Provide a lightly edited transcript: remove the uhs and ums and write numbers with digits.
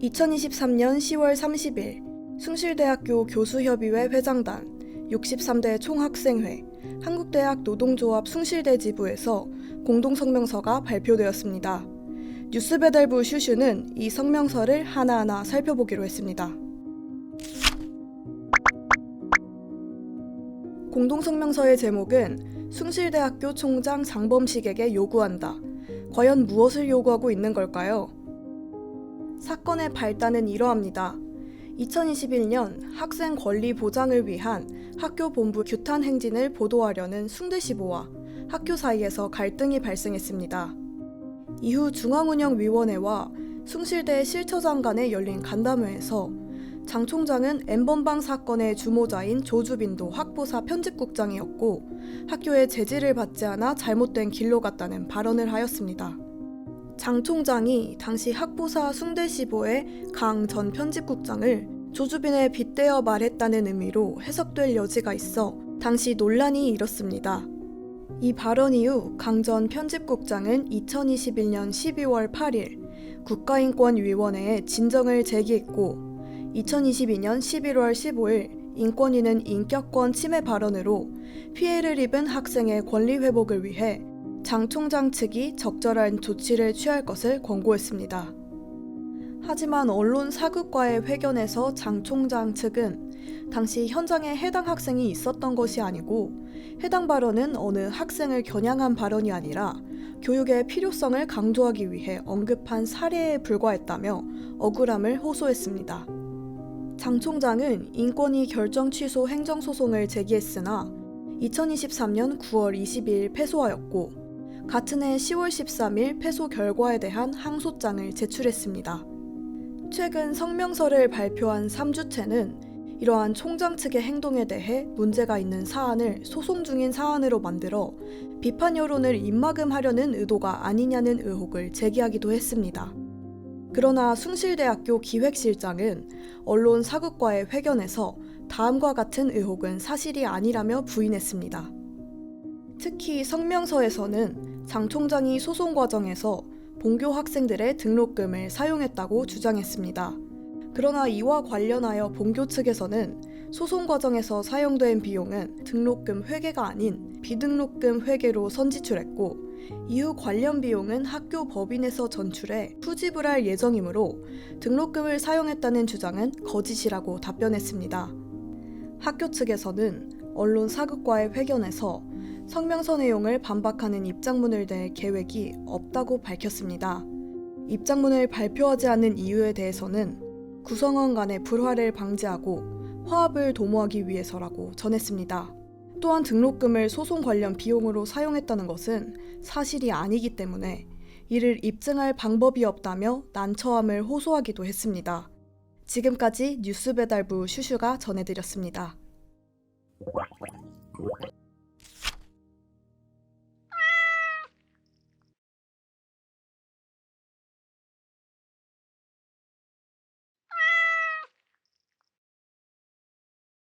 (2023년 10월 30일) 숭실대학교 교수협의회 회장단, 63대 총학생회, 한국대학 노동조합 숭실대 지부에서 공동성명서가 발표되었습니다. 뉴스배달부 슈슈는 이 성명서를 하나하나 살펴보기로 했습니다. 공동성명서의 제목은 숭실대학교 총장 장범식에게 요구한다. 과연 무엇을 요구하고 있는 걸까요? 사건의 발단은 이러합니다. 2021년 학생 권리 보장을 위한 학교 본부 규탄 행진을 보도하려는 숭대시보와 학교 사이에서 갈등이 발생했습니다. 이후 중앙운영위원회와 숭실대 실처장 간에 열린 간담회에서 장 총장은 N번방 사건의 주모자인 조주빈도 학보사 편집국장이었고 학교의 제지를 받지 않아 잘못된 길로 갔다는 발언을 하였습니다. 장 총장이 당시 학보사 숭대시보의 강 전 편집국장을 조주빈에 빗대어 말했다는 의미로 해석될 여지가 있어 당시 논란이 일었습니다. 이 발언 이후 강 전 편집국장은 2021년 12월 8일 국가인권위원회에 진정을 제기했고 2022년 11월 15일 인권위는 인격권 침해 발언으로 피해를 입은 학생의 권리 회복을 위해 장 총장 측이 적절한 조치를 취할 것을 권고했습니다. 하지만 언론 사극과의 회견에서 장 총장 측은 당시 현장에 해당 학생이 있었던 것이 아니고 해당 발언은 어느 학생을 겨냥한 발언이 아니라 교육의 필요성을 강조하기 위해 언급한 사례에 불과했다며 억울함을 호소했습니다. 장 총장은 인권위 결정 취소 행정소송을 제기했으나 2023년 9월 22일 패소하였고 같은 해 10월 13일 패소 결과에 대한 항소장을 제출했습니다. 최근 성명서를 발표한 3주체는 이러한 총장 측의 행동에 대해 문제가 있는 사안을 소송 중인 사안으로 만들어 비판 여론을 입막음하려는 의도가 아니냐는 의혹을 제기하기도 했습니다. 그러나 숭실대학교 기획실장은 언론 사극과의 회견에서 다음과 같은 의혹은 사실이 아니라며 부인했습니다. 특히 성명서에서는 장 총장이 소송 과정에서 본교 학생들의 등록금을 사용했다고 주장했습니다. 그러나 이와 관련하여 본교 측에서는 소송 과정에서 사용된 비용은 등록금 회계가 아닌 비등록금 회계로 선지출했고 이후 관련 비용은 학교 법인에서 전출해 후집을 할 예정이므로 등록금을 사용했다는 주장은 거짓이라고 답변했습니다. 학교 측에서는 언론 사극과의 회견에서 성명서 내용을 반박하는 입장문을 낼 계획이 없다고 밝혔습니다. 입장문을 발표하지 않는 이유에 대해서는 구성원 간의 불화를 방지하고 화합을 도모하기 위해서라고 전했습니다. 또한 등록금을 소송 관련 비용으로 사용했다는 것은 사실이 아니기 때문에 이를 입증할 방법이 없다며 난처함을 호소하기도 했습니다. 지금까지 뉴스배달부 슈슈가 전해드렸습니다.